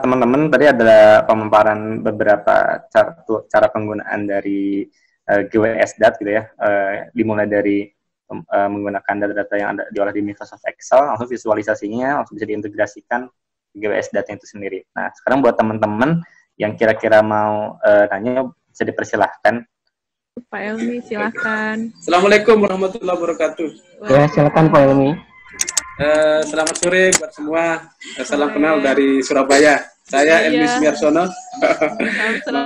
teman-teman tadi ada pemaparan beberapa cara penggunaan dari GWS.dat gitu ya, dimulai dari menggunakan data-data yang ada diolah di Microsoft Excel, langsung visualisasinya langsung bisa diintegrasikan GWS.dat itu sendiri. Nah, sekarang buat teman-teman yang kira-kira mau nanya, bisa dipersilahkan. Pak Elmi, silakan. Assalamualaikum warahmatullahi wabarakatuh. Ya, silakan Pak Elmi. Selamat sore buat semua. Salam kenal dari Surabaya. Saya Elmi Sumiarsono.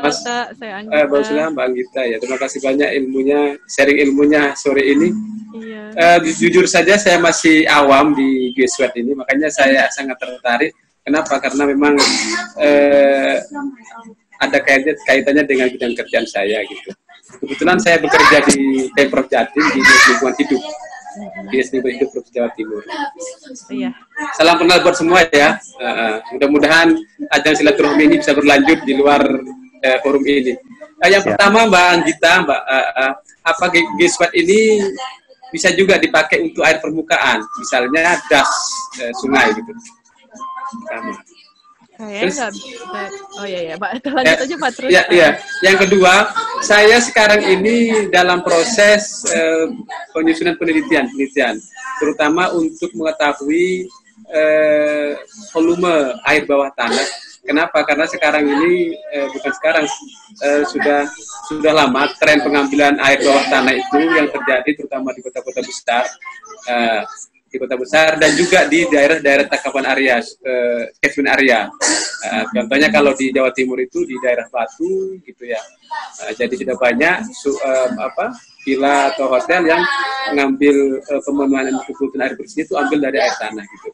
Mas, saya Anggita. Baguslah Mbak Anggita ya. Terima kasih banyak ilmunya, sharing ilmunya sore ini. Iya. Jujur saja saya masih awam di GSWAT ini, makanya saya sangat tertarik. Kenapa? Karena memang ada kaitannya dengan bidang kerjaan saya gitu. Kebetulan saya bekerja di Pemprov Jatim di lingkungan hidup. Di lingkungan hidup Provinsi Jawa Timur. Iya. Salam kenal buat semua ya. Mudah-mudahan ajang silaturahmi ini bisa berlanjut di luar forum ini. Yang pertama Mbak Anggita, apa GSWAT ini bisa juga dipakai untuk air permukaan, misalnya das sungai gitu. Terus, oh iya, Pak, lanjut aja Pak terus. Iya. Yang kedua, saya sekarang ini dalam proses penyusunan penelitian, terutama untuk mengetahui volume air bawah tanah. Kenapa? Karena sekarang ini sudah lama tren pengambilan air bawah tanah itu yang terjadi terutama di kota-kota besar. Di kota besar dan juga di daerah-daerah tangkapan area, catchment area. Contohnya kalau di Jawa Timur itu di daerah Batu gitu ya. Jadi sudah banyak villa atau hotel yang mengambil pemenuhan kebutuhan air bersih itu ambil dari air tanah gitu.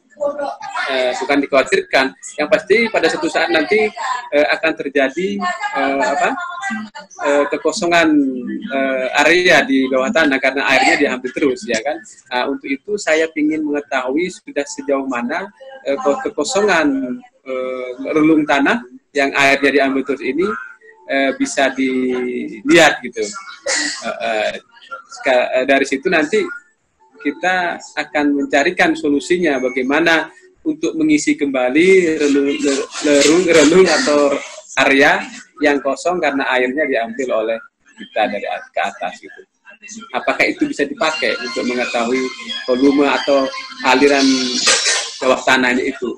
Bukan dikhawatirkan. Yang pasti pada suatu saat nanti akan terjadi kekosongan area di bawah tanah karena airnya diambil terus ya kan. Untuk itu saya ingin mengetahui sudah sejauh mana kekosongan relung tanah yang airnya diambil terus ini bisa dilihat gitu. Dari situ nanti kita akan mencarikan solusinya bagaimana untuk mengisi kembali relung atau area yang kosong karena airnya diambil oleh kita dari ke atas gitu. Apakah itu bisa dipakai untuk mengetahui volume atau aliran bawah tanahnya itu?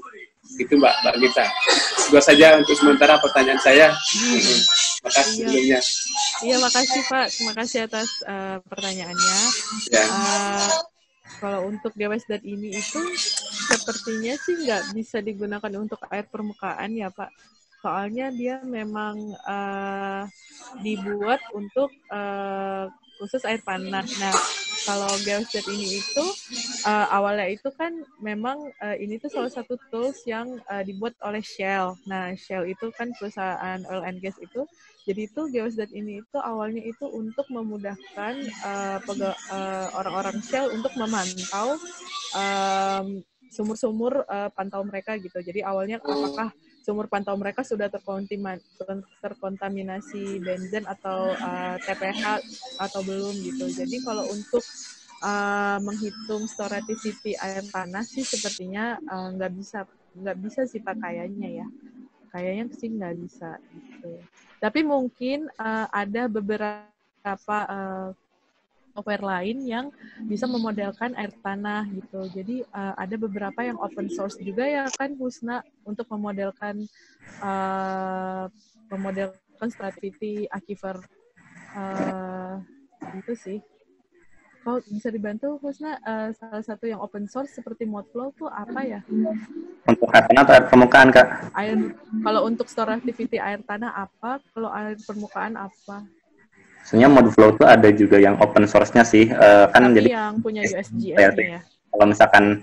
Itu Mbak Gita. Dua saja untuk sementara pertanyaan saya. Makasih sebelumnya. Iya, makasih Pak. Terima kasih atas pertanyaannya. Ya. Kalau untuk GWS.dat ini itu sepertinya sih nggak bisa digunakan untuk air permukaan ya Pak. Soalnya dia memang dibuat untuk khusus air panas. Nah, kalau GWS.dat ini itu awalnya itu kan memang ini tuh salah satu tools yang dibuat oleh Shell. Nah, Shell itu kan perusahaan oil and gas itu. Jadi itu GWS.dat ini itu awalnya itu untuk memudahkan orang-orang Shell untuk memantau sumur-sumur pantau mereka gitu. Jadi awalnya apakah sumur pantau mereka sudah terkontaminasi benzen atau TPH atau belum gitu. Jadi kalau untuk menghitung storativity air tanah sih sepertinya nggak bisa sih Pak kayaknya ya. Kayaknya sih nggak bisa gitu. Tapi mungkin ada beberapa software lain yang bisa memodelkan air tanah gitu. Jadi ada beberapa yang open source juga ya kan Husna untuk memodelkan stratigraphy aquifer itu sih. Kalau bisa dibantu Husna, salah satu yang open source seperti Modflow tuh apa ya? Untuk air tanah atau air permukaan Kak? Kalau untuk storativity air tanah apa? Kalau air permukaan apa? Sebenarnya Modflow itu ada juga yang open source-nya sih. Kan tapi jadi yang punya USGS-nya ya? Kalau misalkan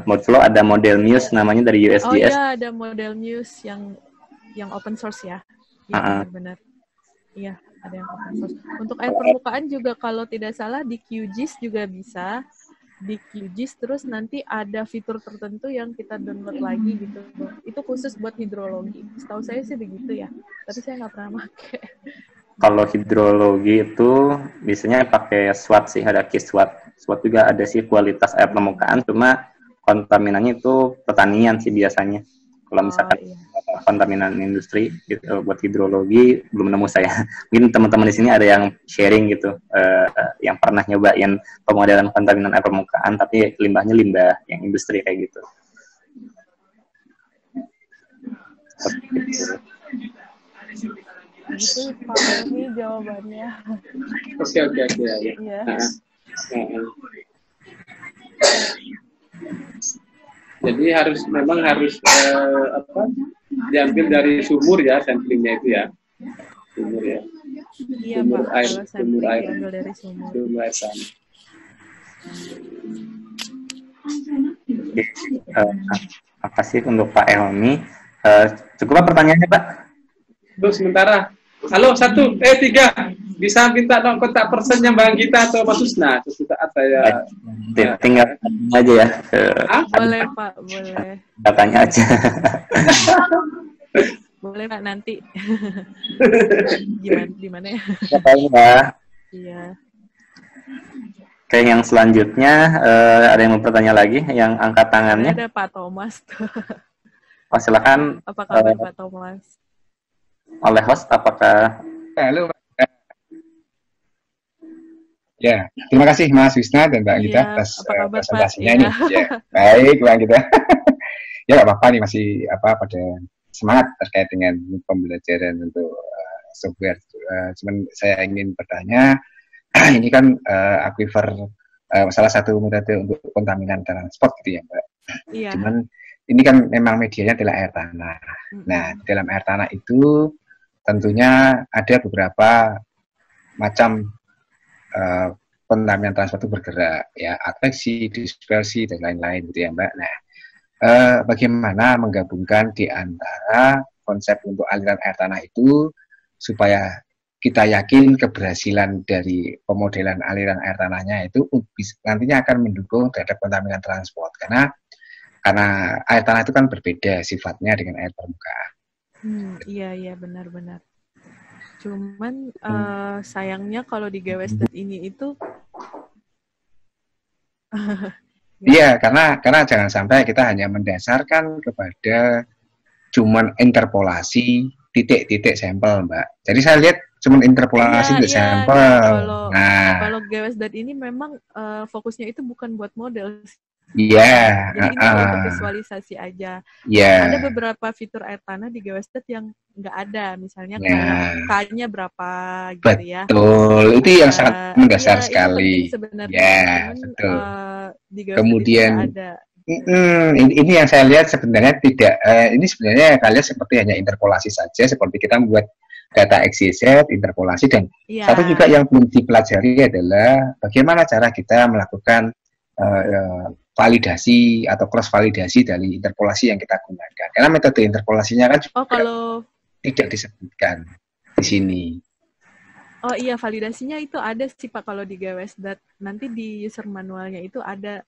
Modflow ada model Muse namanya dari USGS. Oh iya, ada model Muse yang open source ya? Iya, benar-benar. Iya, ada yang open source. Untuk air permukaan juga kalau tidak salah di QGIS juga bisa. Di QGIS terus nanti ada fitur tertentu yang kita download lagi gitu. Itu khusus buat hidrologi. Setahu saya sih begitu ya. Tapi saya nggak pernah pakai. Kalau hidrologi itu biasanya pakai SWOT sih, ada KISWOT. SWOT juga ada sih kualitas air permukaan, cuma kontaminannya itu pertanian sih biasanya. Kalau misalkan iya. kontaminan industri gitu buat hidrologi belum nemu saya. Mungkin teman-teman di sini ada yang sharing gitu, yang pernah nyobain pemodelan kontaminan air permukaan, tapi limbahnya limbah yang industri kayak gitu. Itu Pak Helmi jawabannya. Oke. Iya. Jadi memang harus diambil dari sumur ya, samplingnya itu ya. Sumur ya. Iya Sumur Pak, air, kalau sumur sampling air. diambil dari sumur. Sumur air tanah. Makasih untuk Pak Helmi. Cukup pertanyaannya Pak? Terus sementara. Halo, 1, 3. Bisa minta dong kontak personnya Mbak Gita atau Mas Susna? Terus saat saya tinggal aja ya. Boleh Pak, boleh. Katanya aja. Boleh Pak nanti. Gimana ya? Ya. Iya. Oke, yang selanjutnya ada yang mau bertanya lagi yang angkat tangannya? Ada Pak Thomas tuh. Oh, silakan. Apa kabar Pak Thomas? Oleh host, apakah? Halo. Ya, terima kasih Mas Wisna dan Mbak Gita atas presentasinya ini. Ya, baik Mbak Gita. Ya nggak apa-apa nih, masih pada semangat terkait dengan pembelajaran untuk software. Cuman saya ingin bertanya, ini kan aquifer salah satu metode untuk kontaminan transport gitu ya Mbak. Iya. Cuman ini kan memang medianya adalah air tanah. Nah, di dalam air tanah itu tentunya ada beberapa macam kontaminan transport itu bergerak, ya, adveksi, dispersi, dan lain-lain gitu ya Mbak. Nah, bagaimana menggabungkan di antara konsep untuk aliran air tanah itu supaya kita yakin keberhasilan dari pemodelan aliran air tanahnya itu nantinya akan mendukung terhadap kontaminan transport, karena air tanah itu kan berbeda sifatnya dengan air permukaan. Iya benar-benar. Cuman sayangnya kalau di GWSDAT ini itu iya, karena jangan sampai kita hanya mendasarkan kepada cuman interpolasi titik-titik sampel, Mbak. Jadi saya lihat cuman interpolasi titik sampel. Kalau GWSDAT ini memang fokusnya itu bukan buat model. Iya. Jadi ini untuk visualisasi aja. Ada beberapa fitur air tanah di GWSDAT yang nggak ada, misalnya kayak K-nya berapa gitu ya. Betul, itu yang sangat mendasar sekali. Sebenarnya. Ya, betul. Di GWSDAT kemudian ada. Ini yang saya lihat sebenarnya tidak, ini sebenarnya kalian seperti hanya interpolasi saja, seperti kita membuat data XYZ, interpolasi, dan satu juga yang belum dipelajari adalah bagaimana cara kita melakukan validasi atau cross validasi dari interpolasi yang kita gunakan. Karena metode interpolasinya kan juga tidak disebutkan di sini. Oh iya, validasinya itu ada sih Pak kalau di GWSDAT. Nanti di user manualnya itu ada.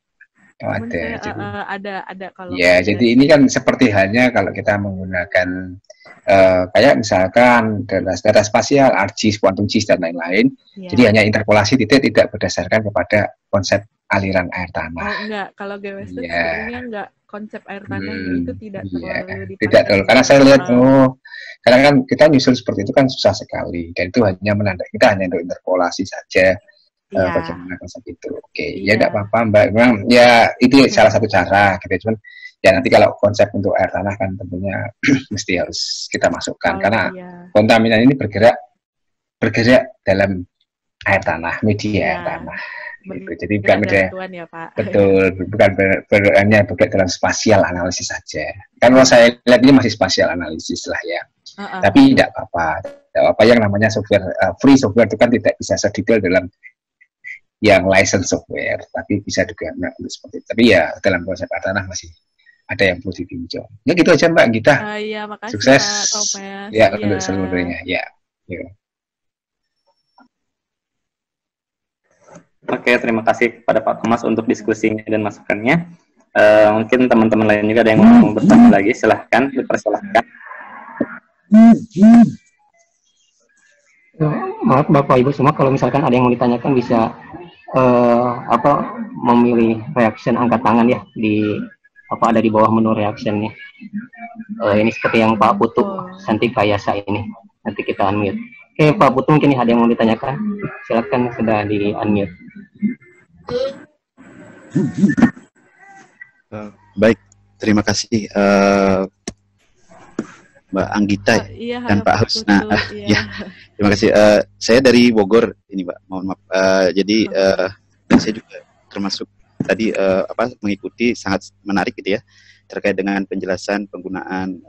Ada kalau. Ya, jadi ini kan seperti halnya kalau kita menggunakan kayak misalkan data spasial, ArcGIS, quantum GIS dan lain-lain. Ya. Jadi hanya interpolasi titik tidak berdasarkan kepada konsep aliran air tanah. Oh enggak, kalau GWSDAT sebenarnya enggak, konsep air tanahnya itu tidak terlalu dipakai. Tidak terlalu, karena saya lihat karena kan kita nyusun seperti itu kan susah sekali, dan itu hanya kita hanya untuk interpolasi saja. Bagaimana konsep itu? Oke, ya tidak apa-apa Mbak. Memang ya itu salah satu cara gitu. Cuman ya nanti kalau konsep untuk air tanah kan tentunya mesti harus kita masukkan karena kontaminan ini bergerak dalam air tanah, media air tanah. Gitu. Jadi bukan media. Ya, Pak. Betul, bukan hanya bergerak dalam spasial analisis saja. Kan kalau saya lihat ini masih spasial analisis lah ya. Tapi tidak apa-apa. Tidak apa-apa, yang namanya software free software itu kan tidak bisa sedetail dalam yang license software, tapi bisa juga untuk seperti itu. Tapi ya dalam konsep air tanah masih ada yang perlu ditinjau. Ya gitu aja Mbak Gita. Iya, makasih sukses. Pak Thomas. Ya, untuk seluruhnya. Ya. Oke, terima kasih kepada Pak Thomas untuk diskusinya dan masukannya. Mungkin teman-teman lain juga ada yang mau bertanya lagi, silahkan, dipersilahkan. Maaf Bapak Ibu semua, kalau misalkan ada yang mau ditanyakan bisa memilih reaction angkat tangan ya, ada di bawah menu reactionnya. ini seperti yang Pak Putu, Santika Yasa ini. Nanti kita unmute. Oke, Pak Putu mungkin ada yang mau ditanyakan. Silakan, sudah di unmute. Baik, terima kasih Mbak Anggita dan Pak Husna. Ya, terima kasih. Saya dari Bogor ini, Mbak. Mohon maaf. Jadi saya juga termasuk tadi mengikuti, sangat menarik gitu ya, terkait dengan penjelasan penggunaan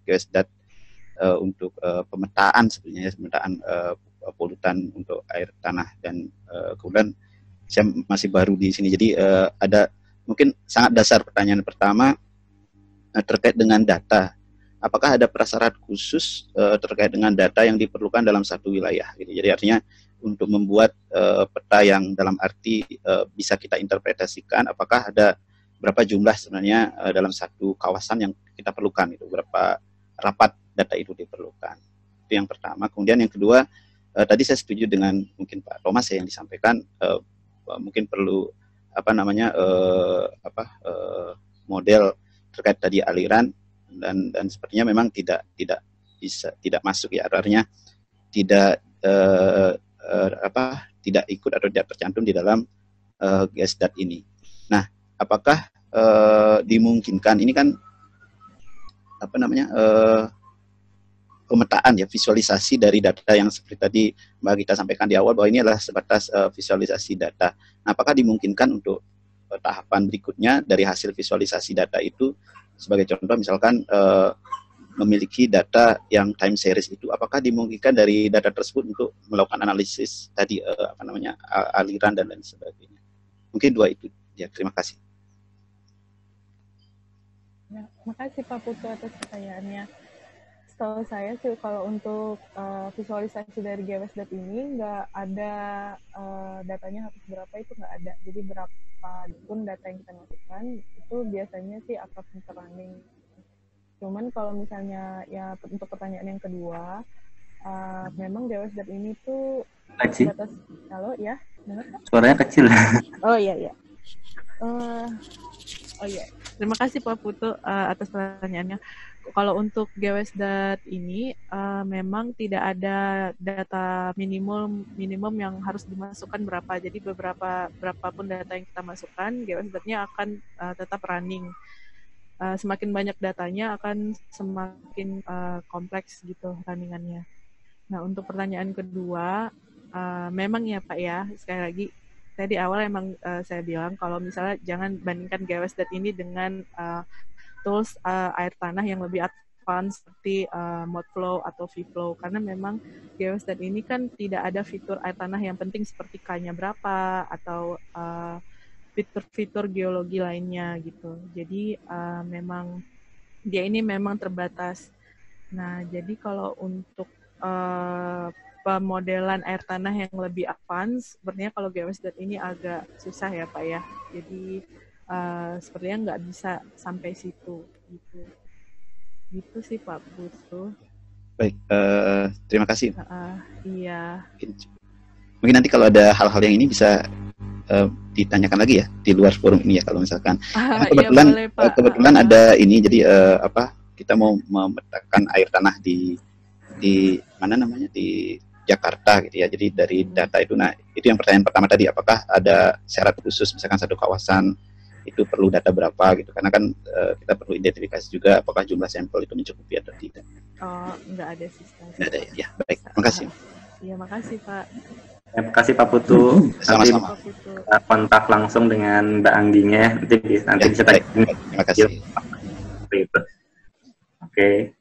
GeoSDAT untuk pemetaan sebenarnya, pemetaan polutan untuk air tanah, dan kemudian saya masih baru di sini, jadi ada mungkin sangat dasar. Pertanyaan pertama terkait dengan data. Apakah ada prasyarat khusus terkait dengan data yang diperlukan dalam satu wilayah? Gitu. Jadi artinya untuk membuat peta yang dalam arti bisa kita interpretasikan, apakah ada berapa jumlah sebenarnya dalam satu kawasan yang kita perlukan, itu berapa rapat data itu diperlukan. Itu yang pertama. Kemudian yang kedua, tadi saya setuju dengan mungkin Pak Thomas yang disampaikan, mungkin perlu model terkait tadi aliran, dan sepertinya memang tidak masuk ya, artinya tidak tidak ikut atau tidak tercantum di dalam GeoSDAT ini. Nah, apakah dimungkinkan, ini kan pemetaan ya, visualisasi dari data yang seperti tadi Mbak Gita sampaikan di awal, bahwa ini adalah sebatas visualisasi data. Nah, apakah dimungkinkan untuk tahapan berikutnya dari hasil visualisasi data itu, sebagai contoh misalkan memiliki data yang time series itu, apakah dimungkinkan dari data tersebut untuk melakukan analisis tadi aliran dan lain sebagainya? Mungkin dua itu ya. Terima kasih. Ya, makasih Pak Putu atas pertanyaannya. Setahu saya sih kalau untuk visualisasi dari GeoSDAT ini nggak ada datanya harus berapa, itu nggak ada. Jadi berapa pun data yang kita masukkan itu biasanya sih akan running. Cuman kalau misalnya ya untuk pertanyaan yang kedua, memang GeoSDAT ini tuh batas. Halo ya, dengar kan? Suaranya kecil. Oh iya iya. Oh iya. Terima kasih Pak Putu atas pertanyaannya. Kalau untuk GeoSDAT ini memang tidak ada data minimum yang harus dimasukkan berapa. Jadi berapapun data yang kita masukkan, GeoSDAT-nya akan tetap running. Semakin banyak datanya akan semakin kompleks gitu runningannya. Nah, untuk pertanyaan kedua, memang ya Pak ya, sekali lagi tadi awal emang saya bilang kalau misalnya jangan bandingkan GeoSDAT ini dengan tools air tanah yang lebih advance seperti Modflow atau vFlow, karena memang GeoSDAT ini kan tidak ada fitur air tanah yang penting seperti K-nya berapa atau fitur-fitur geologi lainnya gitu. Jadi memang dia ini memang terbatas. Nah, jadi kalau untuk pemodelan air tanah yang lebih advance, sepertinya kalau GeoSDAT ini agak susah ya Pak ya. Jadi sepertinya nggak bisa sampai situ gitu sih Pak Putu. Baik, terima kasih. Iya. Mungkin nanti kalau ada hal-hal yang ini bisa ditanyakan lagi ya di luar forum ini ya, kalau misalkan. Kebetulan ya, kebetulan ada ini, jadi kita mau memetakan air tanah di mana namanya, di Jakarta gitu ya. Jadi dari data itu, nah itu yang pertanyaan pertama tadi, apakah ada syarat khusus misalkan satu kawasan itu perlu data berapa gitu, karena kan kita perlu identifikasi juga apakah jumlah sampel itu mencukupi atau tidak. Oh, nggak ada sistem. Nggak ada ya. Baik, makasih. Iya, makasih Pak. Terima kasih Pak Putu. Sama-sama. Kontak langsung dengan Mbak Angginya, nanti bisa tanya. Terima kasih. Oke.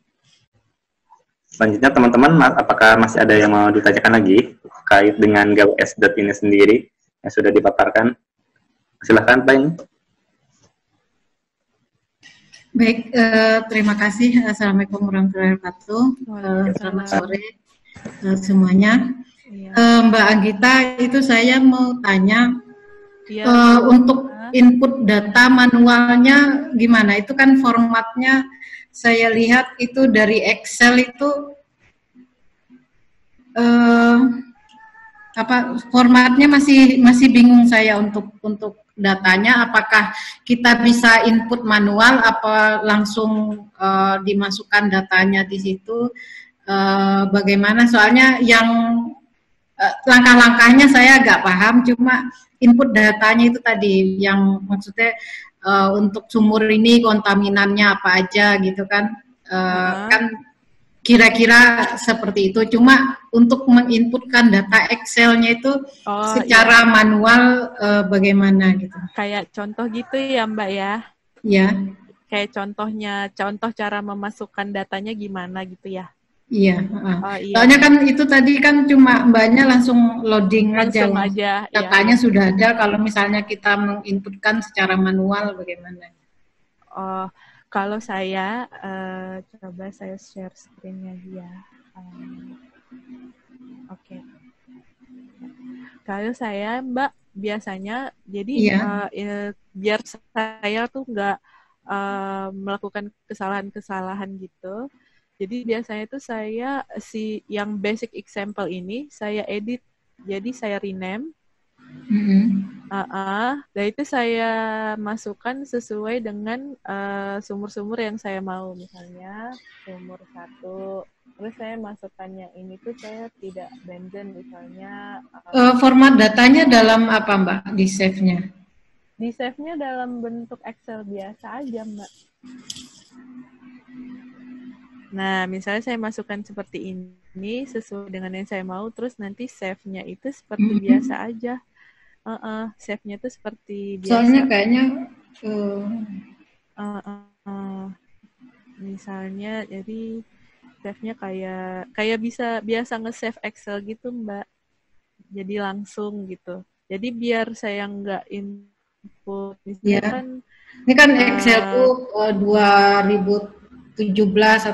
Selanjutnya teman-teman, apakah masih ada yang mau ditanyakan lagi terkait dengan GeoSDAT ini sendiri yang sudah dipaparkan? Silakan Pak ini. Baik, terima kasih. Assalamualaikum warahmatullahi wabarakatuh. Selamat sore semuanya. Mbak Anggita, itu saya mau tanya, untuk input data manualnya gimana? Itu kan formatnya saya lihat itu dari Excel itu formatnya masih bingung saya untuk datanya, apakah kita bisa input manual apa langsung dimasukkan datanya di situ, bagaimana, soalnya yang langkah-langkahnya saya agak paham, cuma input datanya itu tadi yang maksudnya untuk sumur ini kontaminannya apa aja gitu kan, kan kira-kira seperti itu. Cuma untuk menginputkan data Excel-nya itu secara manual bagaimana gitu. Kayak contoh gitu ya Mbak ya? Iya. Kayak contoh cara memasukkan datanya gimana gitu ya? Iya. Iya. Soalnya kan itu tadi kan cuma Mbaknya langsung loading langsung aja. Datanya sudah ada, kalau misalnya kita menginputkan secara manual bagaimana? Kalau saya, coba saya share screen-nya dia. Oke. Kalau saya, Mbak, biasanya, jadi biar saya tuh nggak melakukan kesalahan-kesalahan gitu, jadi biasanya tuh saya, yang basic example ini, saya edit, jadi saya rename, dan itu saya masukkan sesuai dengan sumur-sumur yang saya mau, misalnya sumur 1, terus saya masukkan yang ini tuh saya tidak benzen misalnya. Format datanya dalam apa Mbak di save-nya? Di save-nya dalam bentuk Excel biasa aja Mbak. Nah, misalnya saya masukkan seperti ini sesuai dengan yang saya mau, terus nanti save-nya itu seperti biasa aja. Save-nya itu seperti biasa. Soalnya kayaknya misalnya jadi save-nya kayak bisa biasa nge-save Excel gitu, Mbak. Jadi langsung gitu. Jadi biar saya nggak input misalkan ini kan Excel-ku 2017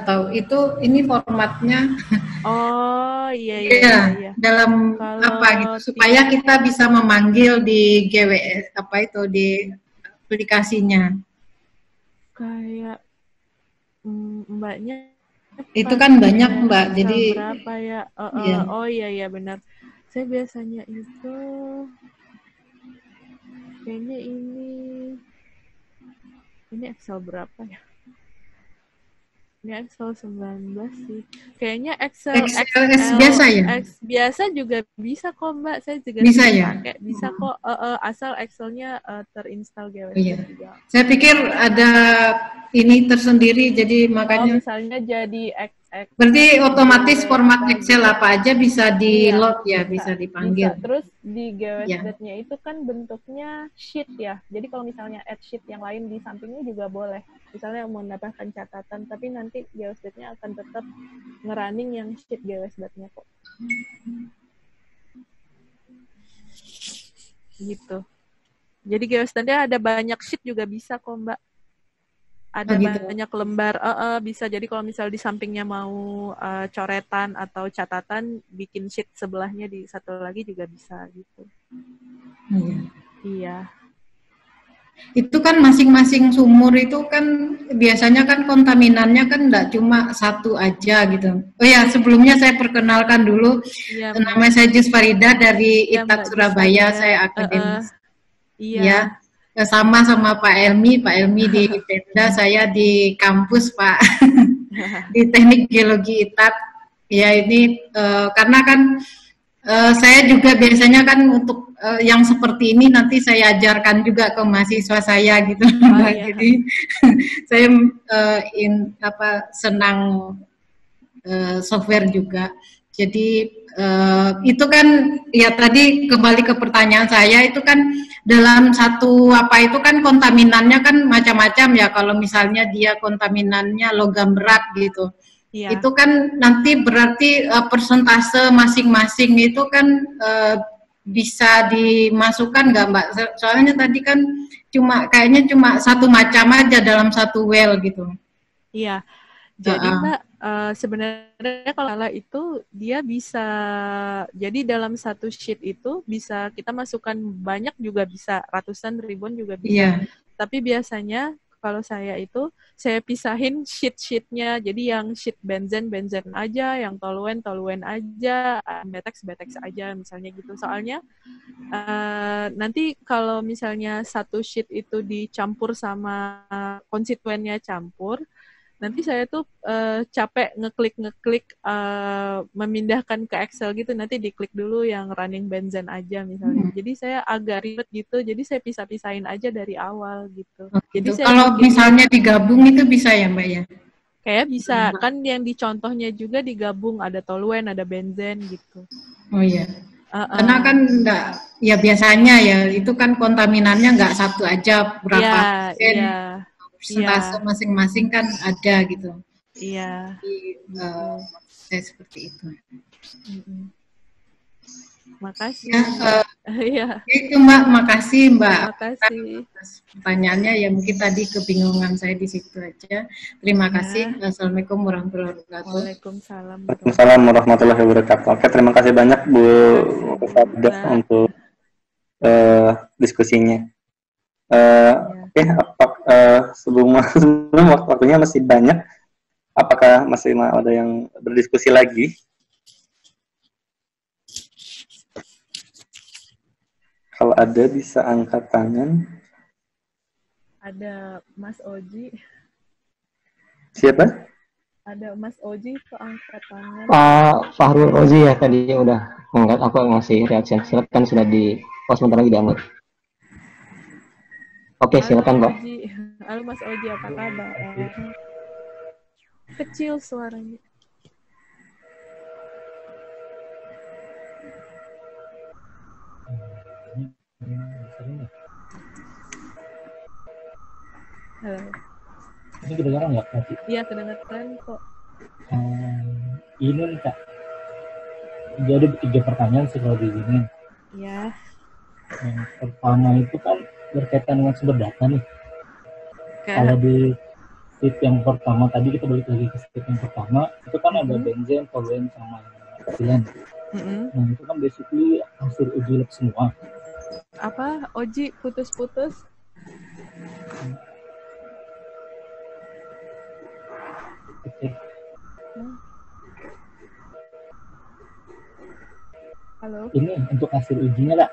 atau itu, ini formatnya. Iya. Dalam apa gitu, supaya kita bisa memanggil di GWS apa itu di aplikasinya. Kayak Mbaknya itu kan banyak Mbak, jadi berapa ya? Iya benar. Saya biasanya itu kayaknya ini Excel berapa ya? Ini Excel 19 sih. Kayaknya Excel biasa ya? Biasa juga bisa kok Mbak. Saya juga bisa ya? pakai. Bisa kok asal Excel-nya terinstall GWS. Iya. Saya pikir ada ini tersendiri, jadi makanya. Misalnya jadi berarti otomatis format Excel apa aja bisa di load ya, bisa dipanggil. Bisa. Terus di GWS.nya itu kan bentuknya sheet ya. Jadi kalau misalnya add sheet yang lain di sampingnya juga boleh. Misalnya mau menambahkan catatan, tapi nanti GWS.nya akan tetap ngerunning yang sheet GWS.nya kok. Gitu. Jadi GWS.nya ada banyak sheet juga bisa kok Mbak. Ada banyak lembar, bisa. Jadi kalau misal di sampingnya mau coretan atau catatan, bikin sheet sebelahnya di satu lagi juga bisa gitu. Iya. Itu kan masing-masing sumur itu kan biasanya kan kontaminannya kan enggak cuma satu aja gitu. Oh ya, sebelumnya saya perkenalkan dulu. Nama saya Jus Farida dari ITAK Surabaya, saya akademis. Iya. Sama Pak Elmi di Pemda, saya di kampus Pak di Teknik Geologi ITAK. Ya ini karena kan saya juga biasanya kan untuk yang seperti ini nanti saya ajarkan juga ke mahasiswa saya gitu. Jadi saya senang software juga. Jadi itu kan ya tadi kembali ke pertanyaan saya, itu kan dalam satu itu kan kontaminannya kan macam-macam ya. Kalau misalnya dia kontaminannya logam berat gitu, itu kan nanti berarti persentase masing-masing itu kan bisa dimasukkan nggak Mbak? Soalnya tadi kan kayaknya cuma satu macam aja dalam satu well gitu. Iya. Jadi Mbak, sebenarnya kalau salah itu dia bisa, jadi dalam satu sheet itu bisa kita masukkan banyak juga bisa, ratusan ribuan juga bisa. Tapi biasanya kalau saya itu saya pisahin sheet-sheetnya. Jadi yang sheet benzen aja, yang toluen aja, betex aja misalnya gitu. Soalnya nanti kalau misalnya satu sheet itu dicampur sama konstituennya campur, nanti saya tuh capek ngeklik memindahkan ke Excel gitu, nanti diklik dulu yang running benzen aja misalnya. Jadi saya agak ribet gitu, jadi saya pisah-pisahin aja dari awal gitu. Jadi kalau misalnya digabung itu bisa ya Mbak ya? Kayak bisa, kan yang di contohnya juga digabung, ada toluen, ada benzen gitu. Oh iya. Karena kan enggak, ya biasanya ya itu kan kontaminannya enggak satu aja, berapa persen. Persentase masing-masing kan ada gitu. Iya. Jadi, saya seperti itu. Makasih. Ya, itu Mbak, makasih Mbak. Makasih. Pertanyaannya ya mungkin tadi kebingungan saya di situ aja. Terima kasih. Assalamualaikum warahmatullahi wabarakatuh. Waalaikumsalam. Waalaikumsalam warahmatullahi wabarakatuh. Oke, terima kasih banyak Bu Fadah untuk diskusinya. Oke, sebelum waktunya masih banyak, apakah masih ada yang berdiskusi lagi? Kalau ada bisa angkat tangan. Ada Mas Oji. Siapa? Ada Mas Oji kok angkat tangan. Pak Fahrul Ozi ya tadi udah angkat, aku ngasih reaction. Silakan, sudah di sebentar lagi diangkat. Oke, silakan Pak. Halo Mas Oji, apa kabar? Kecil suaranya. Halo. Ini kedengaran nggak Kak? Iya, kedengaran kok. Ini nih Kak. Jadi 3 pertanyaan sih kalau di sini. Iya. Yang pertama itu kan berkaitan dengan sumber data nih. Okay. Kalau di sheet yang pertama tadi, kita balik lagi ke sheet yang pertama, itu kan ada benzen, toluen, sama etilen. Nah itu kan basically hasil uji lab semua. Apa? Oji putus-putus? Halo. Ini untuk hasil ujinya Kak.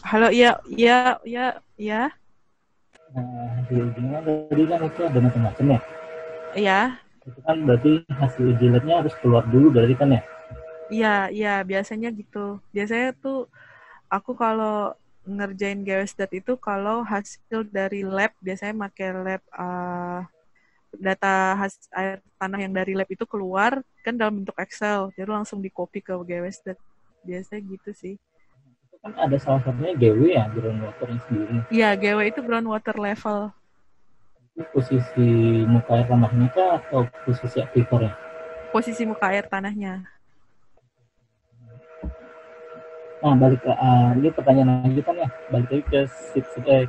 Halo, iya. Nah, hasil ujinya tadi kan itu ada macam-macam ya. Iya. Itu kan berarti hasil uji labnya harus keluar dulu dari kan ya? Iya, biasanya gitu. Biasanya tuh aku kalau ngerjain GWSDAT itu kalau hasil dari lab, biasanya pakai lab data air tanah yang dari lab itu keluar kan dalam bentuk Excel, jadi langsung di copy ke GWSDAT. Biasanya gitu sih. Itu kan ada salah satunya GW ya, groundwater yang sendiri. Iya, GW itu groundwater level. Itu posisi muka air tanahnya kah atau posisi aquifernya? Posisi muka air tanahnya. Nah, balik ke ini pertanyaan lagi kan ya, balik lagi ke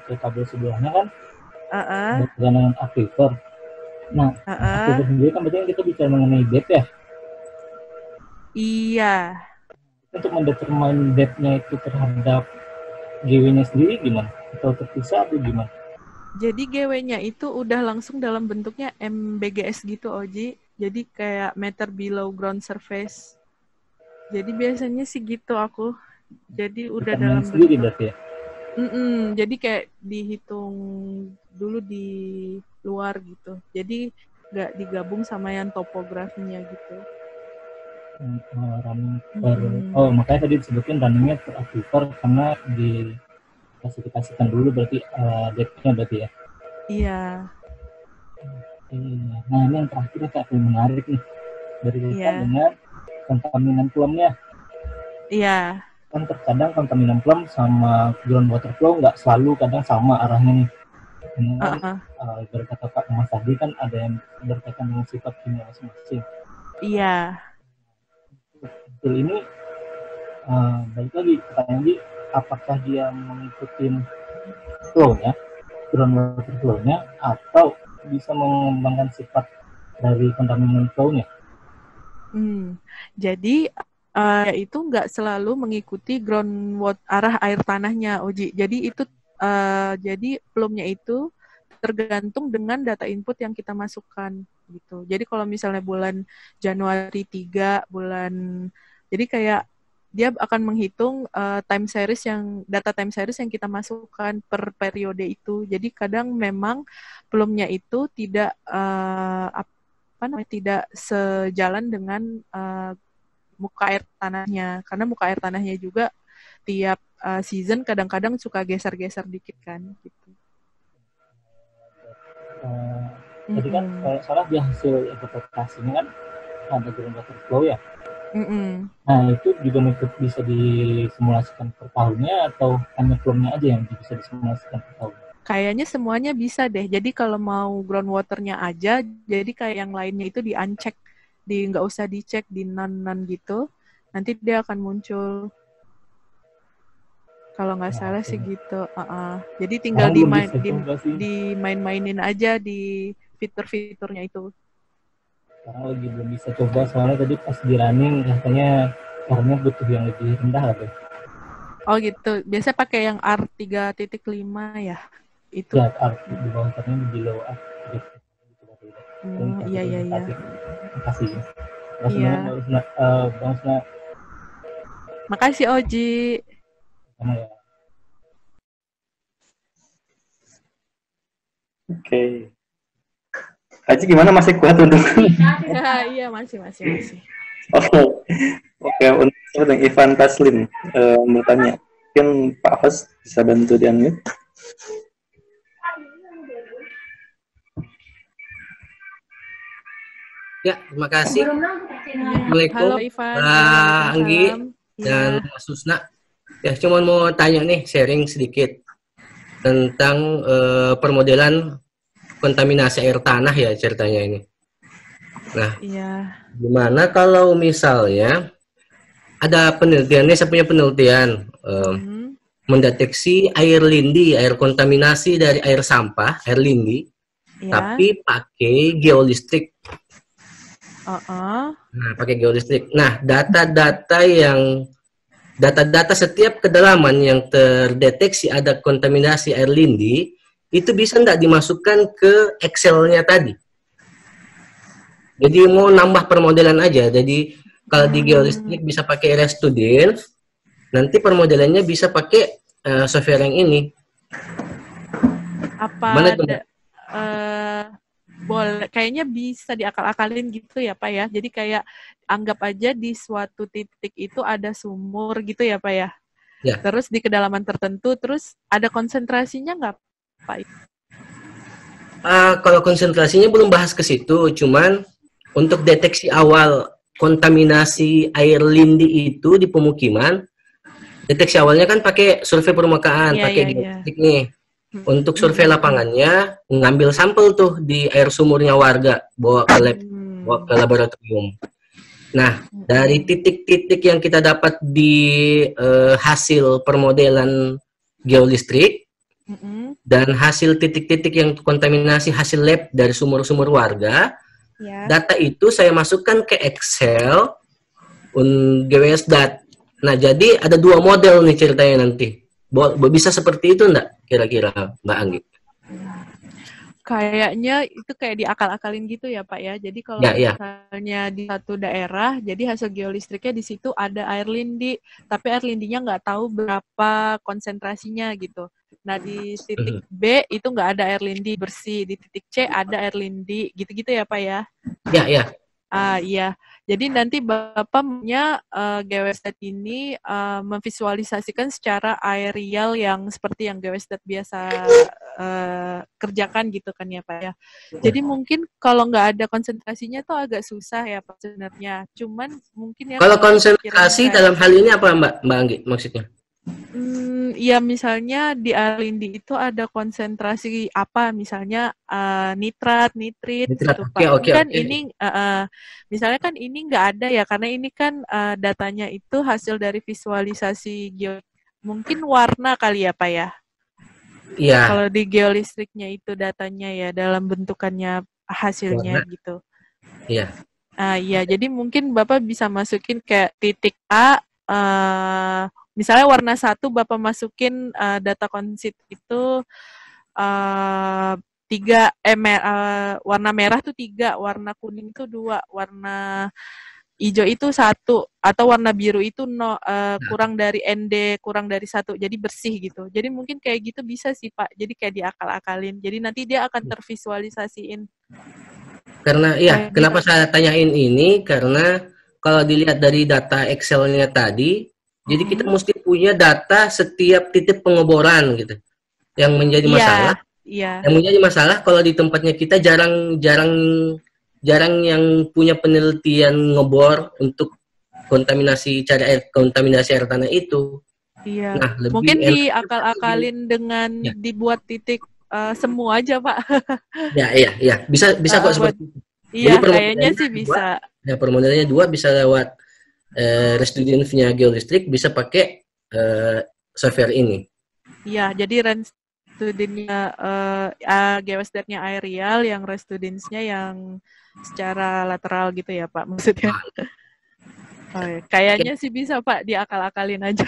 ke tabel sebelahnya kan. Dengan aquifer. Nah, aquifer sendiri kan berarti kita bicara mengenai depth ya? Iya. Untuk mendetermine depth-nya itu terhadap GW-nya sendiri gimana? Atau terpisah atau gimana? Jadi GW-nya itu udah langsung dalam bentuknya MBGS gitu, Oji. Jadi kayak meter below ground surface. Jadi biasanya sih gitu aku. Jadi udah dalam sendiri berarti ya? Jadi kayak dihitung dulu di luar gitu. Jadi nggak digabung sama yang topografinya gitu. Makanya tadi disebutin runningnya per aquifer karena diklasifikasikan dulu berarti depth-nya berarti ya? Iya. Nah ini yang terakhir Kak, yang menarik nih berkaitan dengan kontaminan plumnya. Iya. Kan terkadang kontaminan plum sama groundwater flow nggak selalu kadang sama arahnya nih. Berkata Pak Mas tadi kan ada yang berkaitan dengan sifat kimia masing-masing. Iya. Betul, ini balik lagi pertanyaan lagi, apakah dia mengikuti flow-nya, groundwater flow-nya, atau bisa mengembangkan sifat dari kontaminan flow-nya? Jadi itu nggak selalu mengikuti groundwater arah air tanahnya, Oji. Jadi itu jadi plumnya itu tergantung dengan data input yang kita masukkan gitu. Jadi kalau misalnya bulan Januari 3, jadi kayak dia akan menghitung data time series yang kita masukkan per periode itu. Jadi kadang memang plumnya itu tidak tidak sejalan dengan muka air tanahnya, karena muka air tanahnya juga tiap season kadang-kadang suka geser-geser dikit kan gitu. Jadi kan kalau salah di hasil interpretasinya kan ada groundwater flow ya. Nah itu juga bisa disimulasikan per tahunnya atau hanya plumnya aja yang bisa disimulasikan per tahun? Kayaknya semuanya bisa deh. Jadi kalau mau groundwaternya aja, jadi kayak yang lainnya itu di-uncheck, nggak usah dicek di none gitu. Nanti dia akan muncul. Kalau nggak salah sih gitu. Jadi tinggal dimain-mainin aja di fitur-fiturnya itu. Sekarang lagi belum bisa coba, soalnya tadi pas di running katanya karena butuh yang lebih rendah lah. Oh gitu. Biasa pakai yang R3.5 ya? Itu. Ya, di bawah karena di below R. Iya. Makasih. Iya. Bang Usna. Makasih Oji. Sama ya. Oke. Haji gimana, masih kuat untuk? Iya masih. Oke, untuk Ivan Taslim bertanya, mungkin Pak host bisa bantu di unmute. Ya, terima kasih. Assalamualaikum. Halo Ivan. Anggi dan Mas Susna. Ya, cuma mau tanya nih, sharing sedikit tentang permodelan kontaminasi air tanah ya ceritanya ini. Nah, gimana kalau misalnya ada penelitiannya, saya punya penelitian mendeteksi air lindi, air kontaminasi dari air sampah, air lindi, tapi pakai geolistrik. Nah, pakai geolistrik. Nah, data setiap kedalaman yang terdeteksi ada kontaminasi air lindi itu bisa nggak dimasukkan ke Excel-nya tadi. Jadi mau nambah permodelan aja. Jadi kalau di geolistrik bisa pakai area student, nanti permodelannya bisa pakai software yang ini. Boleh, kayaknya bisa diakal-akalin gitu ya Pak ya. Jadi kayak anggap aja di suatu titik itu ada sumur gitu ya Pak ya. Ya. Terus di kedalaman tertentu, terus ada konsentrasinya nggak Pak? Kalau konsentrasinya belum bahas ke situ, cuman untuk deteksi awal kontaminasi air lindi itu di pemukiman, deteksi awalnya kan pakai survei permukaan, pakai geodetik nih. Untuk survei lapangannya, ngambil sampel tuh di air sumurnya warga, bawa ke lab, bawa ke laboratorium. Nah, dari titik-titik yang kita dapat di hasil permodelan geolistrik, dan hasil titik-titik yang kontaminasi hasil lab dari sumur-sumur warga, data itu saya masukkan ke Excel GWSDAT. Nah, jadi ada dua model nih ceritanya nanti. Bisa seperti itu enggak kira-kira Mbak Anggi? Kayaknya itu kayak diakal-akalin gitu ya Pak ya. Jadi kalau misalnya di satu daerah, jadi hasil geolistriknya di situ ada air lindi, tapi air lindinya nggak tahu berapa konsentrasinya gitu. Nah di titik B itu nggak ada air lindi bersih, di titik C ada air lindi, gitu-gitu ya Pak ya? Iya. Iya. Jadi nanti Bapaknya GWSDAT ini memvisualisasikan secara aerial yang seperti yang GWSDAT biasa kerjakan gitu kan ya Pak ya. Jadi mungkin kalau nggak ada konsentrasinya tuh agak susah ya Pak sebenarnya. Cuman mungkin ya. Kalau konsentrasi dalam hal ini apa Mbak Anggi maksudnya? Ya misalnya di air lindi itu ada konsentrasi apa, misalnya nitrat, nitrit gitu Pak. Ini misalnya kan ini nggak ada ya, karena ini kan datanya itu hasil dari visualisasi mungkin warna kali ya Pak ya. Iya. Kalau di geolistriknya itu datanya ya dalam bentukannya hasilnya warna. Gitu. Iya. Iya, jadi mungkin Bapak bisa masukin kayak titik A. Misalnya warna 1 Bapak masukin data konsit itu warna merah tuh 3, warna kuning tuh 2, warna hijau itu 1, atau warna biru itu kurang dari ND, kurang dari 1, jadi bersih gitu. Jadi mungkin kayak gitu bisa sih Pak, jadi kayak diakal-akalin. Jadi nanti dia akan tervisualisasiin. Karena ya, kenapa saya tanyain ini, karena kalau dilihat dari data Excel-nya tadi, jadi kita mesti punya data setiap titik pengeboran gitu. Yang menjadi masalah, yang menjadi masalah kalau di tempatnya kita jarang yang punya penelitian ngebor untuk kontaminasi air tanah itu. Iya. Nah, mungkin diakal-akalin dengan dibuat titik semu aja, Pak. Iya. Bisa kok seperti itu. Iya, kayaknya sih bisa. Ya, permodalannya 2 bisa lewat Restudiennya Geolistrik, bisa pakai software ini. Iya, jadi Restudiennya Geostat-nya aerial, yang Restudiensnya yang secara lateral gitu ya Pak, maksudnya. Oh, ya. Kayaknya sih bisa Pak, diakal-akalin aja.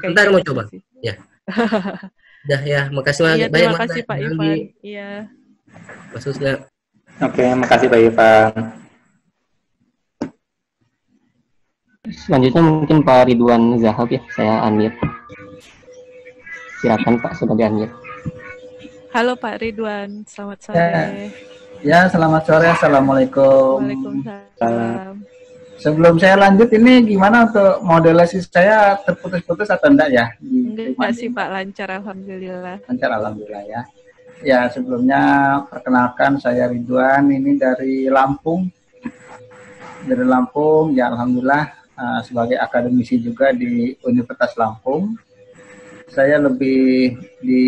Bentar mau coba. Sih. Ya. Dah ya, makasih banyak. Terima kasih Pak Ivan. Iya. Maksudnya. Oke, makasih Pak Ivan. Selanjutnya mungkin Pak Ridwan Zahab ya, saya unmute. Silakan Pak, sudah di-unmute. Halo Pak Ridwan, selamat sore. Ya, selamat sore. Assalamualaikum. Waalaikumsalam. Sebelum saya lanjut, ini gimana untuk modelasi saya terputus-putus atau enggak ya? Enggak sih Pak, lancar alhamdulillah. Lancar alhamdulillah ya. Ya, sebelumnya perkenalkan saya Ridwan, ini dari Lampung. Dari Lampung, ya alhamdulillah sebagai akademisi juga di Universitas Lampung. Saya lebih di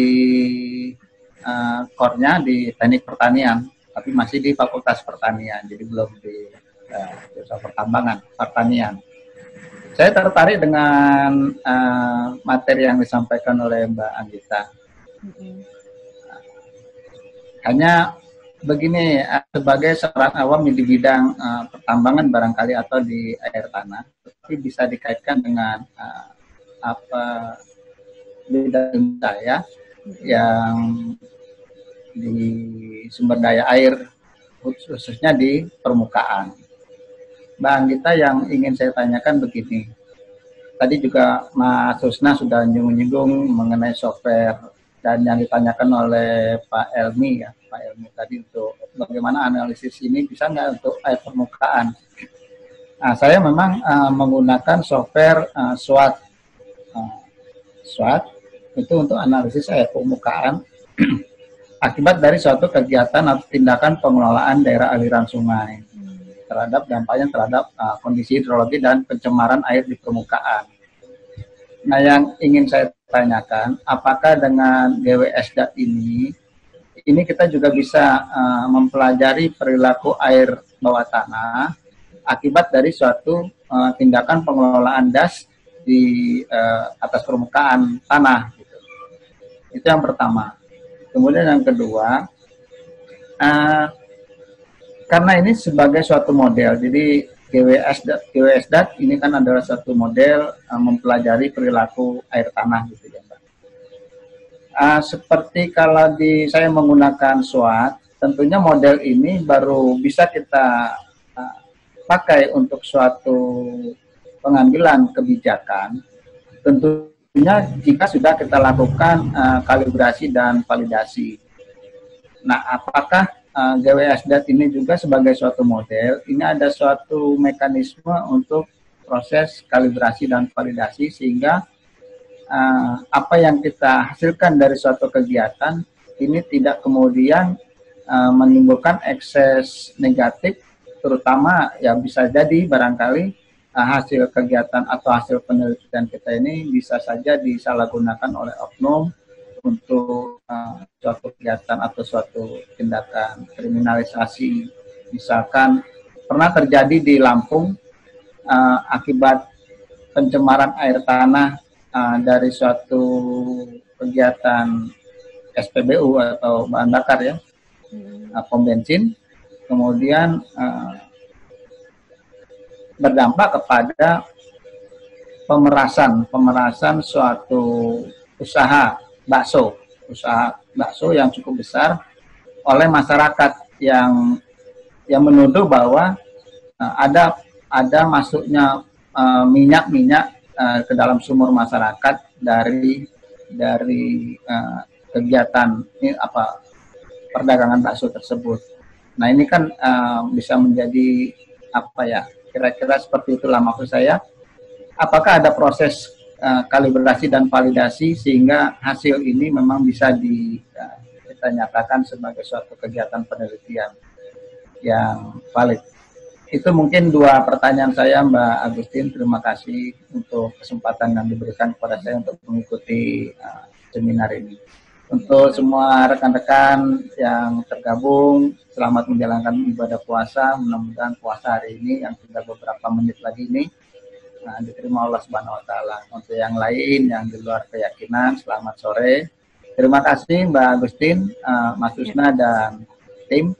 core-nya di teknik pertanian, tapi masih di Fakultas Pertanian, jadi belum di jurusan pertanian. Saya tertarik dengan materi yang disampaikan oleh Mbak Anggita. Hanya begini, sebagai seorang awam di bidang pertambangan barangkali atau di air tanah, tapi bisa dikaitkan dengan bidang saya yang di sumber daya air, khususnya di permukaan. Mbak Anggita, yang ingin saya tanyakan begini. Tadi juga Mas Husna sudah menyinggung mengenai software, dan yang ditanyakan oleh Pak Elmi ya, Pak Elmi tadi untuk bagaimana analisis ini bisa nggak untuk air permukaan. Nah, saya memang menggunakan software SWOT. SWOT itu untuk analisis air permukaan akibat dari suatu kegiatan atau tindakan pengelolaan daerah aliran sungai terhadap dampaknya terhadap kondisi hidrologi dan pencemaran air di permukaan. Nah, yang ingin saya tanyakan, apakah dengan GWSDAT ini kita juga bisa mempelajari perilaku air bawah tanah akibat dari suatu tindakan pengelolaan das di atas permukaan tanah. Gitu. Itu yang pertama. Kemudian yang kedua, karena ini sebagai suatu model, jadi GWSDAT ini kan adalah suatu model mempelajari perilaku air tanah gitu ya Mbak. Seperti kalau saya menggunakan SWOT, tentunya model ini baru bisa kita pakai untuk suatu pengambilan kebijakan, tentunya jika sudah kita lakukan kalibrasi dan validasi. Nah, apakah GWSDAT ini juga sebagai suatu model, ini ada suatu mekanisme untuk proses kalibrasi dan validasi, sehingga apa yang kita hasilkan dari suatu kegiatan ini tidak kemudian menimbulkan ekses negatif, terutama ya bisa jadi barangkali hasil kegiatan atau hasil penelitian kita ini bisa saja disalahgunakan oleh oknum untuk suatu kegiatan atau suatu tindakan kriminalisasi. Misalkan pernah terjadi di Lampung akibat pencemaran air tanah dari suatu kegiatan SPBU atau bahan bakar ya, pom bensin, kemudian berdampak kepada pemerasan suatu usaha bakso yang cukup besar oleh masyarakat yang menuduh bahwa ada masuknya minyak-minyak ke dalam sumur masyarakat dari kegiatan perdagangan bakso tersebut. Nah ini kan bisa menjadi kira-kira seperti itulah maksud saya. Apakah ada proses kalibrasi dan validasi sehingga hasil ini memang bisa kita nyatakan sebagai suatu kegiatan penelitian yang valid. Itu mungkin 2 pertanyaan saya, Mbak Agustin. Terima kasih untuk kesempatan yang diberikan kepada saya untuk mengikuti seminar ini. Untuk semua rekan-rekan yang tergabung, selamat menjalankan ibadah puasa. Mudah-mudahan puasa hari ini yang tinggal beberapa menit lagi ini diterima Allah Subhanahu wa taala. Untuk yang lain yang di luar keyakinan, selamat sore. Terima kasih Mbak Agustin, Mas Husna dan tim.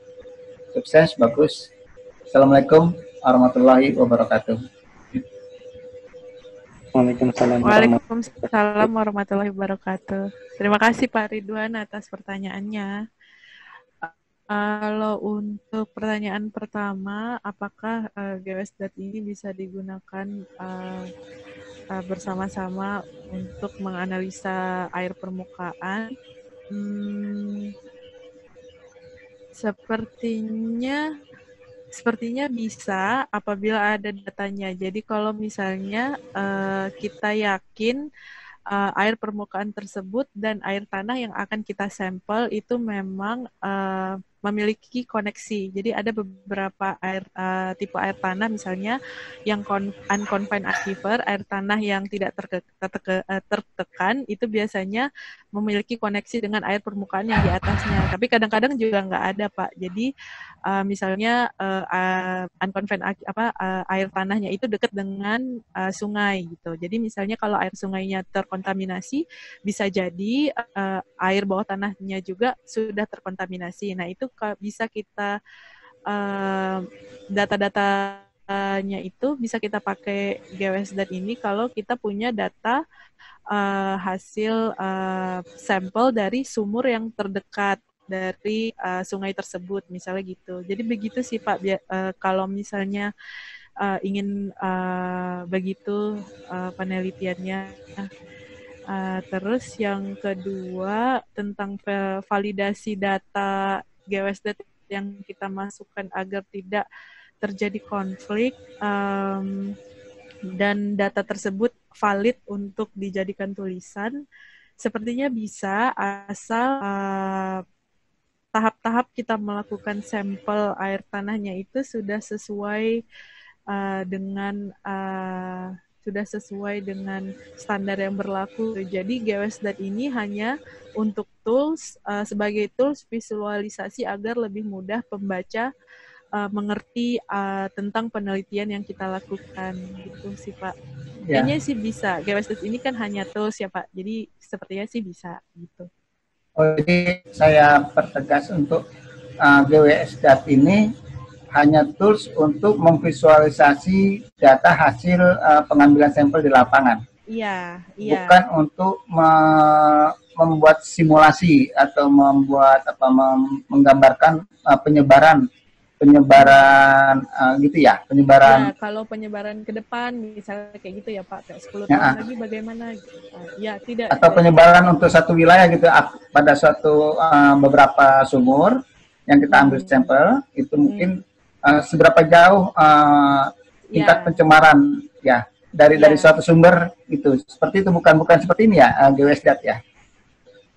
Sukses, bagus. Assalamualaikum warahmatullahi wabarakatuh. Waalaikumsalam warahmatullahi wabarakatuh. Terima kasih Pak Ridwan atas pertanyaannya. Kalau untuk pertanyaan pertama, apakah GWSDAT ini bisa digunakan bersama-sama untuk menganalisa air permukaan? Sepertinya bisa apabila ada datanya. Jadi kalau misalnya kita yakin air permukaan tersebut dan air tanah yang akan kita sampel itu memang memiliki koneksi. Jadi ada beberapa tipe air tanah misalnya yang unconfined aquifer, air tanah yang tidak tertekan, itu biasanya memiliki koneksi dengan air permukaan yang di atasnya. Tapi kadang-kadang juga nggak ada, Pak. Jadi misalnya unconfined air tanahnya itu dekat dengan sungai gitu. Jadi misalnya kalau air sungainya terkontaminasi, bisa jadi air bawah tanahnya juga sudah terkontaminasi. Nah itu bisa kita data-datanya itu bisa kita pakai GWSDAT ini kalau kita punya data hasil sampel dari sumur yang terdekat dari sungai tersebut, misalnya gitu. Jadi begitu sih Pak, kalau misalnya ingin begitu penelitiannya. Terus yang kedua tentang validasi data GWSDAT yang kita masukkan agar tidak terjadi konflik dan data tersebut valid untuk dijadikan tulisan, sepertinya bisa asal tahap-tahap kita melakukan sampel air tanahnya itu sudah sesuai dengan standar yang berlaku. Jadi GWSDAT ini hanya untuk tools, sebagai tools visualisasi agar lebih mudah pembaca mengerti tentang penelitian yang kita lakukan. Gitu sih Pak. Ya. Kayaknya sih bisa. GWSDAT ini kan hanya tools ya Pak. Jadi sepertinya sih bisa gitu. Oh, jadi saya pertegas untuk GWSDAT ini hanya tools untuk memvisualisasi data hasil pengambilan sampel di lapangan. Iya. Bukan untuk membuat simulasi atau menggambarkan penyebaran gitu ya, penyebaran. Ya, kalau penyebaran ke depan misalnya kayak gitu ya Pak, kayak 10 tahun lagi bagaimana? Ya, tidak. Atau penyebaran untuk satu wilayah gitu pada suatu beberapa sumur yang kita ambil sampel itu mungkin seberapa jauh tingkat pencemaran ya dari suatu sumber itu. Seperti itu bukan seperti ini ya GWSDAT ya.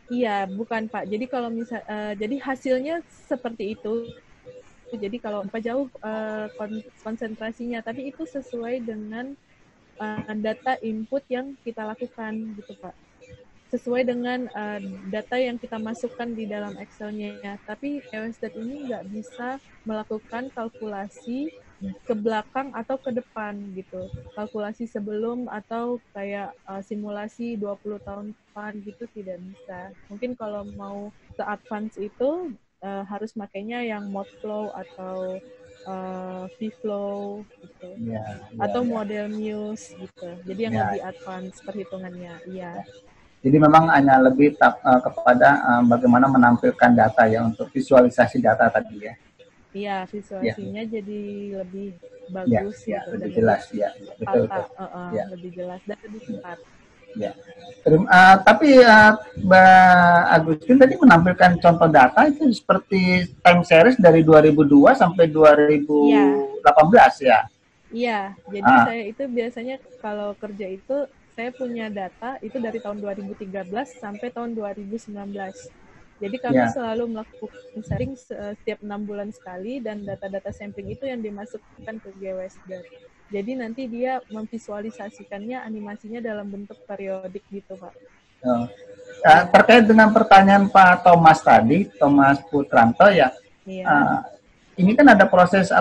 Iya, bukan Pak. Jadi kalau jadi hasilnya seperti itu. Jadi kalau berapa jauh konsentrasinya, tapi itu sesuai dengan data input yang kita lakukan gitu Pak. Sesuai dengan data yang kita masukkan di dalam Excel-nya. Tapi GWSDAT ini nggak bisa melakukan kalkulasi ke belakang atau ke depan gitu. Kalkulasi sebelum atau kayak simulasi 20 tahun depan gitu tidak bisa. Mungkin kalau mau se-advance itu harus makainya yang Modflow atau vFlow gitu. Atau model Muse gitu. Jadi yang lebih advance perhitungannya. Iya. Jadi memang hanya lebih kepada bagaimana menampilkan data ya untuk visualisasi data tadi ya. Iya, visualisasinya jadi lebih bagus ya, lebih jelas ya. Betul. Ya. Lebih jelas dan lebih cepat. Ya. Tapi Mbak Agustin tadi menampilkan contoh data itu seperti time series dari 2002 sampai 2018 ya. Iya, jadi saya itu biasanya kalau kerja itu saya punya data itu dari tahun 2013 sampai tahun 2019. Jadi kami selalu melakukan sampling setiap 6 bulan sekali dan data-data sampling itu yang dimasukkan ke GWSDAT. Jadi nanti dia memvisualisasikannya animasinya dalam bentuk periodik gitu, Pak. Terkait dengan pertanyaan Pak Thomas tadi, Thomas Putranto ya. Ini kan ada proses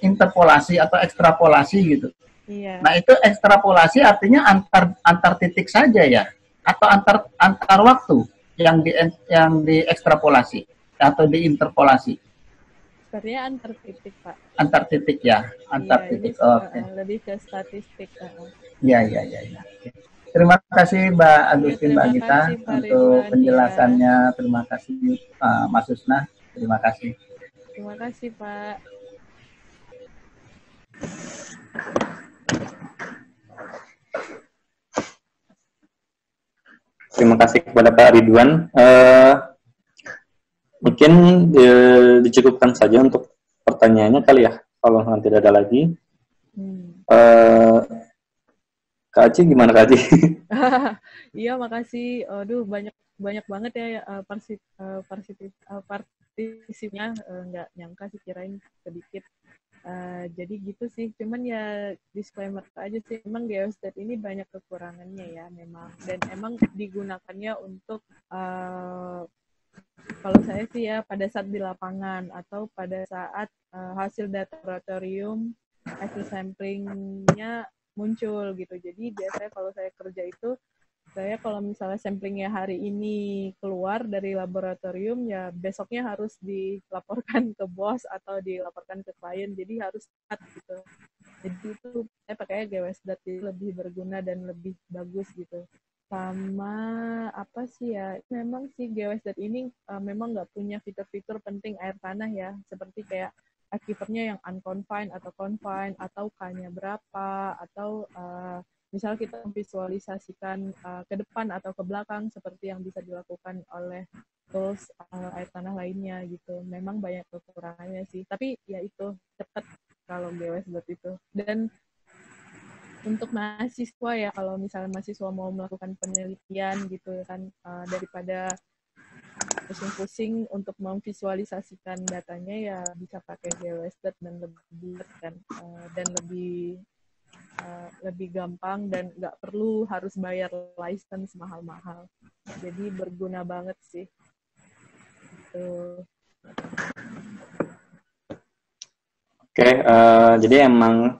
interpolasi atau ekstrapolasi gitu. Iya. Nah itu ekstrapolasi artinya antar titik saja ya, atau antar waktu yang diekstrapolasi atau diinterpolasi. Sepertinya antar titik, Pak. Antar titik ya, antar titik. Oke. Lebih ke statistik. Iya. Terima kasih Mbak Agustin, Mbak Gita untuk penjelasannya. Terima kasih Mas Husna. Terima kasih. Terima kasih Pak. Terima kasih kepada Pak Ridwan. Mungkin dicukupkan saja untuk pertanyaannya kali ya, kalau nanti tidak ada lagi. Kak Aci, gimana Kak Aci? Iya, makasih. Aduh, banyak banget ya partisipnya. Nggak nyangka sih, kirain sedikit. Jadi gitu sih, cuman ya disclaimer aja sih, emang GWSDAT ini banyak kekurangannya ya memang, dan emang digunakannya untuk kalau saya sih ya pada saat di lapangan atau pada saat hasil data laboratorium, hasil samplingnya muncul gitu. Jadi biasanya kalau saya kerja itu, saya kalau misalnya samplingnya hari ini keluar dari laboratorium, ya besoknya harus dilaporkan ke bos atau dilaporkan ke klien, jadi harus cepat gitu. Jadi itu saya pakai GWSDAT lebih berguna dan lebih bagus gitu. Sama apa sih ya, memang sih GWSDAT ini memang nggak punya fitur-fitur penting air tanah ya, seperti kayak akibatnya yang unconfined atau confined, atau K-nya berapa, atau misal kita memvisualisasikan ke depan atau ke belakang seperti yang bisa dilakukan oleh tools air tanah lainnya gitu. Memang banyak kekurangannya sih. Tapi ya itu cepat kalau GWSDAT itu. Dan untuk mahasiswa ya, kalau misalnya mahasiswa mau melakukan penelitian gitu kan, daripada pusing-pusing untuk memvisualisasikan datanya, ya bisa pakai GWSDAT dan lebih gampang dan nggak perlu harus bayar license mahal-mahal. Jadi berguna banget sih. Oke, jadi emang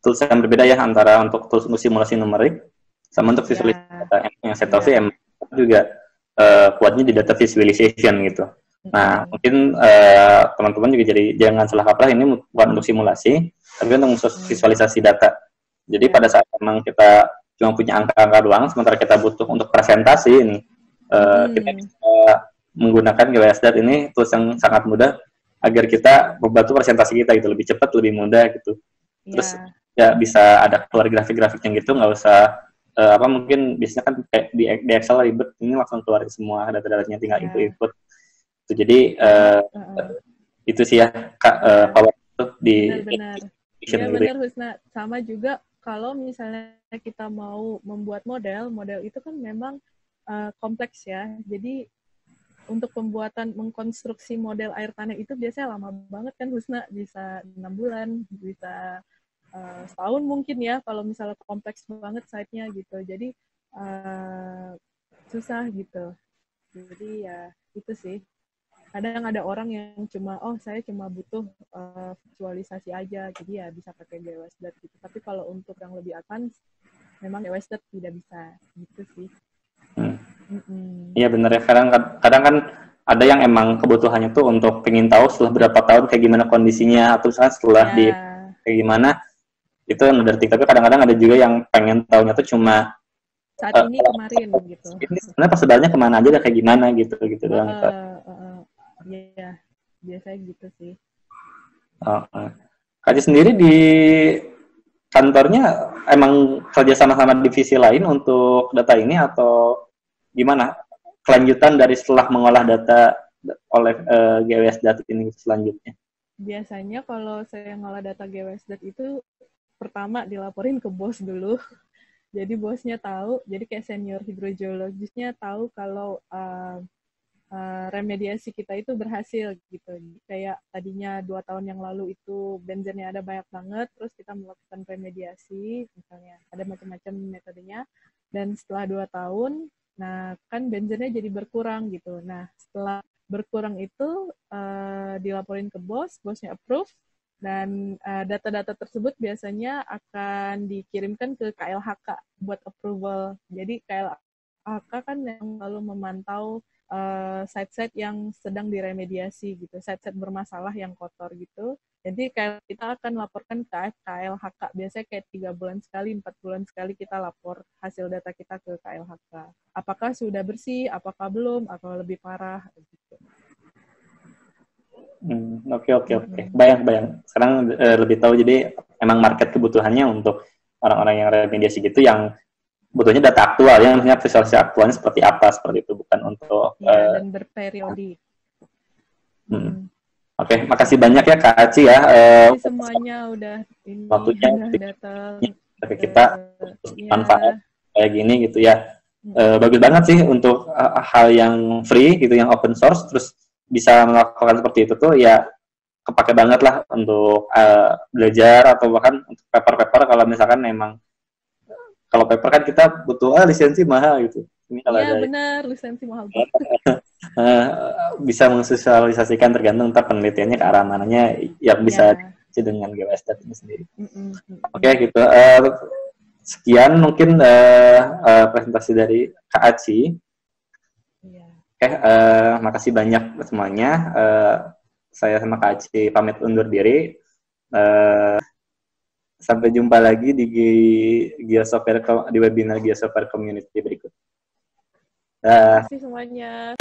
tools yang berbeda ya antara untuk tools untuk simulasi numerik sama untuk visualisasi data. Yang saya tahu sih emang juga kuatnya di data visualization gitu. Nah, mungkin teman-teman juga jadi jangan salah kaprah, ini bukan untuk simulasi, tapi untuk visualisasi data. Jadi pada saat memang kita cuma punya angka-angka doang, sementara kita butuh untuk presentasi ini, kita bisa menggunakan GWSDAT ini tools yang sangat mudah agar kita membantu presentasi kita gitu lebih cepat, lebih mudah gitu. Terus ya bisa ada keluar grafik-grafiknya gitu, nggak usah mungkin biasanya kan kayak di Excel ribet, ini langsung keluar semua data-datanya, tinggal input. Itu jadi itu sih ya Kak, power itu di ya benar Husna. Sama juga kalau misalnya kita mau membuat model itu kan memang kompleks ya. Jadi untuk pembuatan mengkonstruksi model air tanah itu biasanya lama banget kan Husna, bisa 6 bulan, bisa setahun mungkin ya kalau misalnya kompleks banget site-nya gitu. Jadi susah gitu. Jadi ya itu sih. Kadang ada orang yang saya cuma butuh visualisasi aja, jadi ya bisa pakai GWSDAT gitu. Tapi kalau untuk yang lebih advance, memang GWSDAT tidak bisa gitu sih. Iya benar ya, kadang kan ada yang emang kebutuhannya tuh untuk pengen tahu setelah berapa tahun kayak gimana kondisinya, atau misalnya setelah kayak gimana, itu yang ngerti. Tapi kadang-kadang ada juga yang pengen tahunya tuh cuma saat ini kemarin gitu. Ini sebenarnya persebarannya kemana aja dan kayak gimana gitu doang. Iya, biasanya gitu sih. Kak sendiri di kantornya emang kerja sama-sama divisi lain untuk data ini atau gimana? Kelanjutan dari setelah mengolah data oleh GWS Data ini selanjutnya? Biasanya kalau saya ngolah data GWS Data itu pertama dilaporin ke bos dulu. Jadi bosnya tahu, jadi kayak senior hidrogeologisnya tahu kalau remediasi kita itu berhasil gitu. Kayak tadinya 2 tahun yang lalu itu benzennya ada banyak banget, terus kita melakukan remediasi, misalnya ada macam-macam metodenya, dan setelah 2 tahun, nah kan benzennya jadi berkurang gitu. Nah setelah berkurang itu dilaporin ke bos, bosnya approve, dan data-data tersebut biasanya akan dikirimkan ke KLHK buat approval. Jadi KLHK kan yang lalu memantau site-site yang sedang diremediasi gitu, site-site bermasalah yang kotor gitu. Jadi kita akan laporkan ke KLHK, biasanya kayak 3 bulan sekali, 4 bulan sekali kita lapor hasil data kita ke KLHK. Apakah sudah bersih, apakah belum, atau lebih parah gitu. Oke. Bayang. Sekarang lebih tahu, jadi emang market kebutuhannya untuk orang-orang yang remediasi gitu yang butuhnya data aktual, ya, maksudnya visualisasi aktualnya seperti apa, seperti itu, bukan untuk dan berperiodik. Oke, makasih banyak ya Kak Aci ya. Semuanya udah ini waktunya datang ke kita manfaat kayak gini gitu ya. Bagus banget sih untuk hal yang free gitu, yang open source, terus bisa melakukan seperti itu tuh ya kepake banget lah untuk belajar atau bahkan untuk paper kalau misalkan memang kalau paper kan kita butuh lisensi mahal gitu. Ini kalau ada benar, lisensi mahal banget. Bisa mensosialisasikan tergantung ntar penelitiannya ke arah mananya yang bisa dengan GWS Data ini sendiri. Oke, gitu. Sekian mungkin presentasi dari Kak Aci. Makasih banyak semuanya. Saya sama Kak Aci pamit undur diri. Sampai jumpa lagi di webinar Geosoftware Community berikut. Terima kasih semuanya.